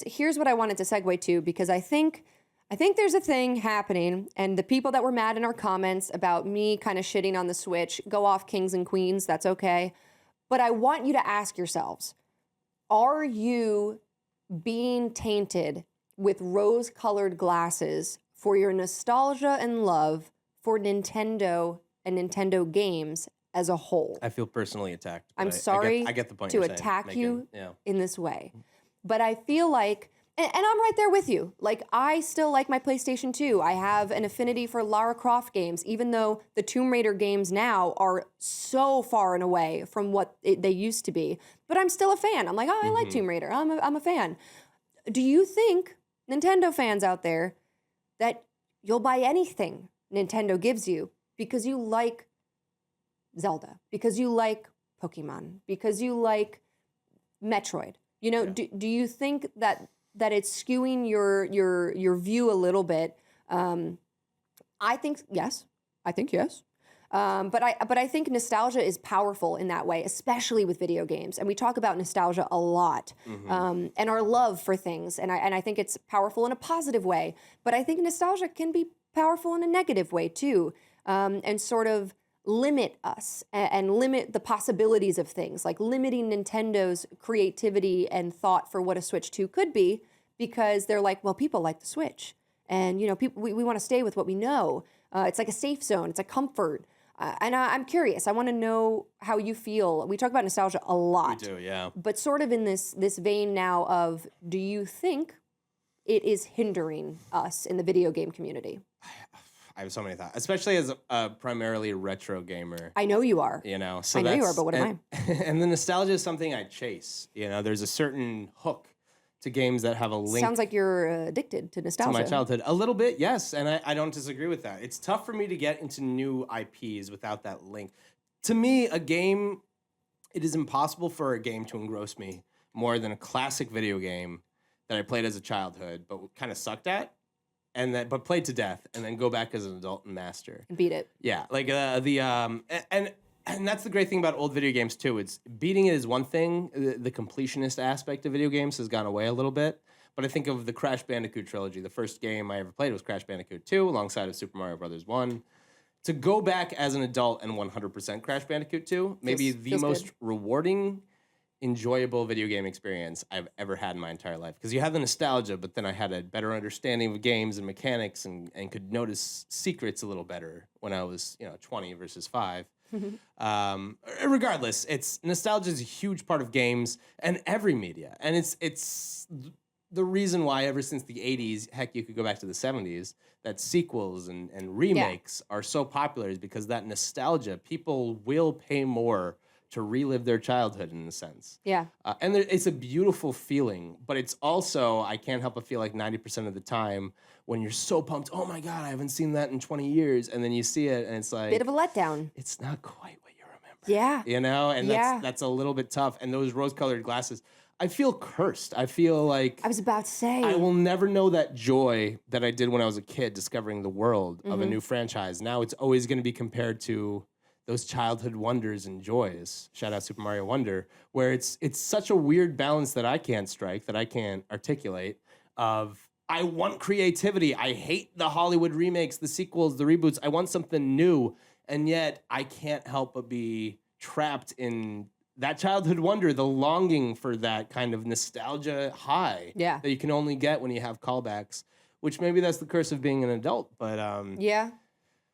here's what I wanted to segue to, because I think there's a thing happening, and the people that were mad in our comments about me kind of shitting on the Switch, go off kings and queens, that's okay. But I want you to ask yourselves, are you being tainted with rose-colored glasses for your nostalgia and love for Nintendo and Nintendo games as a whole? I feel personally attacked. I'm sorry I get the point to you're saying, attack you Yeah. in this way. But I feel like, and I'm right there with you. Like, I still like my PlayStation 2. I have an affinity for Lara Croft games, even though the Tomb Raider games now are so far and away from what they used to be. But I'm still a fan. I'm like, oh, I like Tomb Raider. I'm a fan. Do you think, Nintendo fans out there, that you'll buy anything Nintendo gives you because you like Zelda, because you like Pokemon, because you like Metroid? You know, do you think that it's skewing your view a little bit? I think yes. But I think nostalgia is powerful in that way, especially with video games. And we talk about nostalgia a lot, and our love for things. And I think it's powerful in a positive way. But I think nostalgia can be powerful in a negative way too, and sort of limit us and limit the possibilities of things, like limiting Nintendo's creativity and thought for what a Switch 2 could be, because they're like, well, people like the Switch. And, you know, people, we want to stay with what we know. It's like a safe zone. It's a comfort. And I'm curious. I want to know how you feel. We talk about nostalgia a lot. We do, yeah. But sort of in this vein now of, do you think it is hindering us in the video game community? I have so many thoughts, especially as a primarily retro gamer. I know you are. You know, so I know you are, but what am I? And the nostalgia is something I chase. You know, there's a certain hook to games that have a link. Sounds like you're addicted to nostalgia. To my childhood. A little bit, yes, and I don't disagree with that. It's tough for me to get into new IPs without that link. To me, it is impossible for a game to engross me more than a classic video game that I played as a childhood, but kind of sucked at. But played to death, and then go back as an adult and master. And beat it. Yeah, like and that's the great thing about old video games too. It's beating it is one thing. The completionist aspect of video games has gone away a little bit. But I think of the Crash Bandicoot trilogy. The first game I ever played was Crash Bandicoot 2, alongside of Super Mario Brothers 1. To go back as an adult and 100% Crash Bandicoot 2, maybe the most rewarding, enjoyable video game experience I've ever had in my entire life. Because you have the nostalgia, but then I had a better understanding of games and mechanics, and could notice secrets a little better when I was 20 versus 5. Regardless, nostalgia is a huge part of games and every media, and it's the reason why ever since the 80s, heck, you could go back to the 70s, that sequels and remakes are so popular, is because that nostalgia, people will pay more to relive their childhood in a sense. Yeah. And it's a beautiful feeling, but it's also, I can't help but feel like 90% of the time when you're so pumped, oh my God, I haven't seen that in 20 years. And then you see it and it's like... Bit of a letdown. It's not quite what you remember. Yeah. You know? And that's a little bit tough. And those rose-colored glasses, I feel cursed. I feel like... I was about to say. I will never know that joy that I did when I was a kid discovering the world of a new franchise. Now it's always going to be compared to those childhood wonders and joys. Shout out Super Mario Wonder, where it's such a weird balance that I can't strike, that I can't articulate, of I want creativity. I hate the Hollywood remakes, the sequels, the reboots. I want something new. And yet I can't help but be trapped in that childhood wonder, the longing for that kind of nostalgia high that you can only get when you have callbacks, which maybe that's the curse of being an adult. But yeah.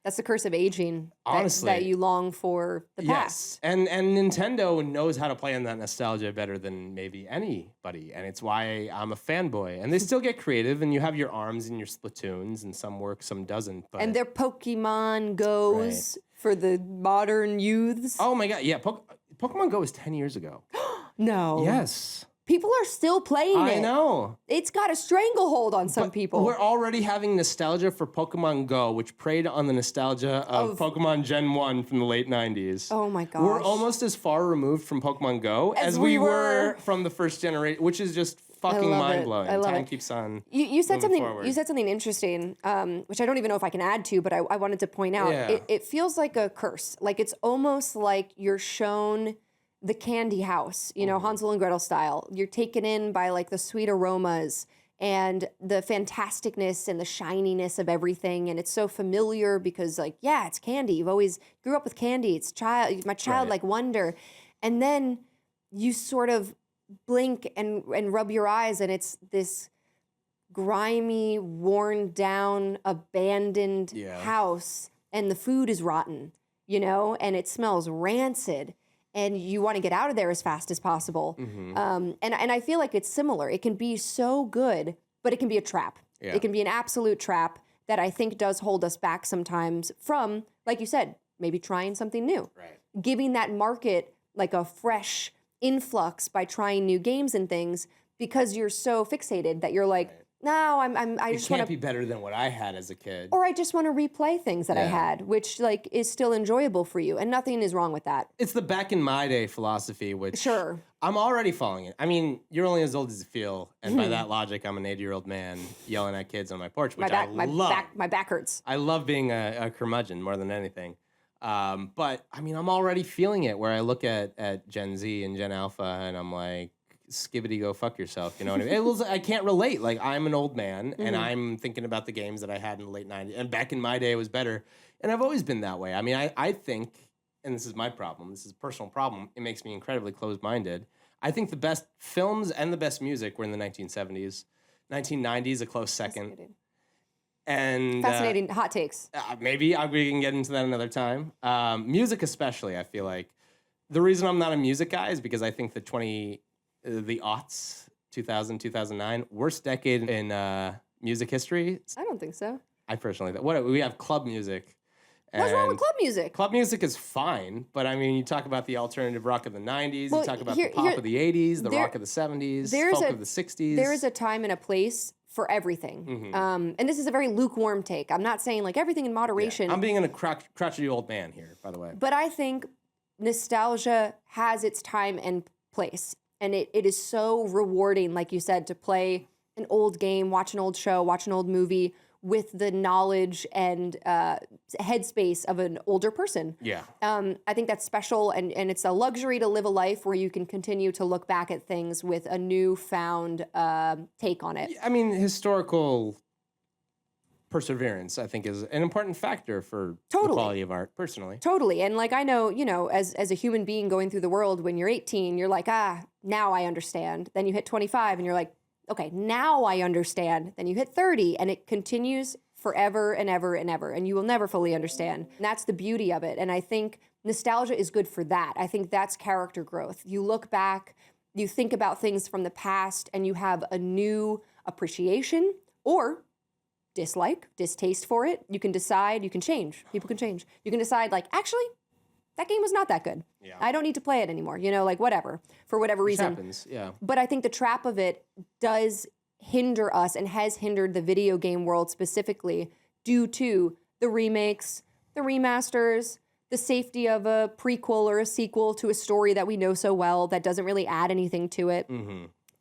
That's the curse of aging. Honestly, that you long for the past. And Nintendo knows how to play on that nostalgia better than maybe anybody, and it's why I'm a fanboy. And they still get creative, and you have your ARMS and your Splatoons, and some work, some doesn't. But and their Pokemon Go's for the modern youths. Oh my God, yeah, Pokemon Go was 10 years ago. No. Yes. People are still playing it. I know. It's got a stranglehold on some people. We're already having nostalgia for Pokemon Go, which preyed on the nostalgia of Pokemon Gen 1 from the late 90s. Oh my gosh. We're almost as far removed from Pokemon Go as we were from the first generation, which is just fucking mind-blowing. Time keeps on you said something forward. You said something interesting, which I don't even know if I can add to, but I wanted to point out. Yeah. It feels like a curse. Like it's almost like you're shown the candy house, you know, Hansel and Gretel style. You're taken in by like the sweet aromas and the fantasticness and the shininess of everything. And it's so familiar because like, yeah, it's candy. You've always grew up with candy. It's my childlike wonder. And then you sort of blink and rub your eyes and it's this grimy, worn down, abandoned house and the food is rotten, you know, and it smells rancid. And you want to get out of there as fast as possible. And I feel like it's similar. It can be so good, but it can be a trap. It can be an absolute trap that I think does hold us back sometimes from, like you said, maybe trying something new. Giving that market like a fresh influx by trying new games and things because you're so fixated that you're like, no, I just want to be better than what I had as a kid. Or I just want to replay things that I had, which like is still enjoyable for you, and nothing is wrong with that. It's the back in my day philosophy, which I'm already following it. I mean, you're only as old as you feel, and by that logic, I'm an 80-year-old man yelling at kids on my porch, which I love. My back hurts. I love being a curmudgeon more than anything. But I mean, I'm already feeling it where I look at Gen Z and Gen Alpha, and I'm like, skibbity go fuck yourself, you know what I mean? I can't relate. Like, I'm an old man, and I'm thinking about the games that I had in the late 90s, and back in my day it was better, and I've always been that way. I mean, I think, and this is my problem, this is a personal problem, it makes me incredibly closed-minded. I think the best films and the best music were in the 1970s. 1990s, a close second. And fascinating hot takes. Maybe we can get into that another time. Music especially, I feel like. The reason I'm not a music guy is because I think the aughts, 2000, 2009, worst decade in music history. I don't think so. I personally think. We have club music. What's wrong with club music? Club music is fine, but I mean, you talk about the alternative rock of the 90s, you talk about the pop of the 80s, the rock of the 70s, folk of the 60s. There is a time and a place for everything. And this is a very lukewarm take. I'm not saying like everything in moderation. I'm being a crotchety old man here, by the way. But I think nostalgia has its time and place. And it is so rewarding, like you said, to play an old game, watch an old show, watch an old movie with the knowledge and headspace of an older person. I think that's special, and it's a luxury to live a life where you can continue to look back at things with a newfound take on it. I mean, historical perseverance, I think, is an important factor for the quality of art, personally. Totally. And like, I know, you know, as a human being going through the world, when you're 18, you're like, now I understand. Then you hit 25 and you're like, okay, now I understand. Then you hit 30 and it continues forever and ever and ever, and you will never fully understand. And that's the beauty of it. And I think nostalgia is good for that. I think that's character growth. You look back, you think about things from the past, and you have a new appreciation or distaste for it. You can decide, you can change. People can change. You can decide, like, actually, that game was not that good. I don't need to play it anymore. You know, like, whatever, for whatever reason. Happens, But I think the trap of it does hinder us and has hindered the video game world specifically due to the remakes, the remasters, the safety of a prequel or a sequel to a story that we know so well that doesn't really add anything to it.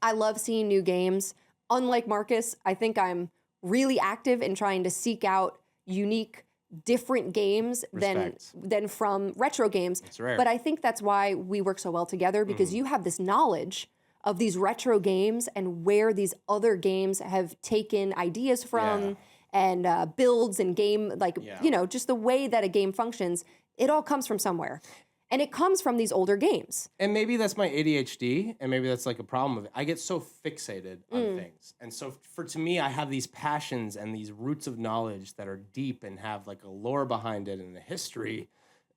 I love seeing new games. Unlike Marcus, I think I'm really active in trying to seek out unique, different games than from retro games. It's rare. But I think that's why we work so well together, because you have this knowledge of these retro games and where these other games have taken ideas from and builds and game, like, you know, just the way that a game functions. It all comes from somewhere. And it comes from these older games. And maybe that's my ADHD, and maybe that's like a problem of it. I get so fixated on things. And so to me, I have these passions and these roots of knowledge that are deep and have like a lore behind it and a history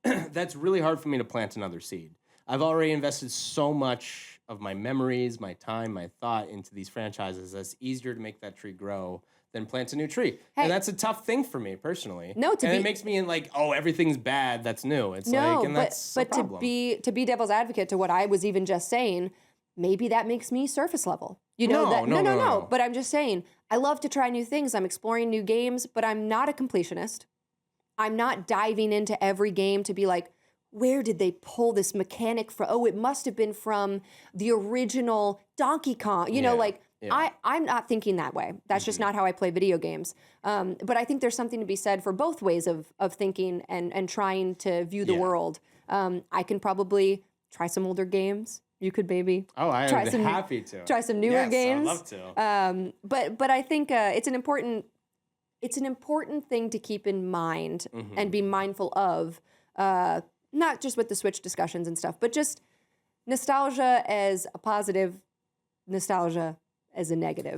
that's really hard for me to plant another seed. I've already invested so much of my memories, my time, my thought into these franchises that it's easier to make that tree grow than plant a new tree. And that's a tough thing for me personally. It makes me like, oh, everything's bad that's new. It's like, and that's a problem. to be devil's advocate to what I was even just saying, maybe that makes me surface level. You know, no. But I'm just saying, I love to try new things. I'm exploring new games, but I'm not a completionist. I'm not diving into every game to be like, where did they pull this mechanic from? Oh, it must have been from the original Donkey Kong. You know, like, I'm not thinking that way. That's just not how I play video games. But I think there's something to be said for both ways of thinking and trying to view the world. I can probably try some older games. You could maybe I try am some happy to. try some newer Yes, games. I'd love to. But I think it's an important thing to keep in mind and be mindful of, not just with the Switch discussions and stuff, but just nostalgia as a positive, nostalgia as a negative.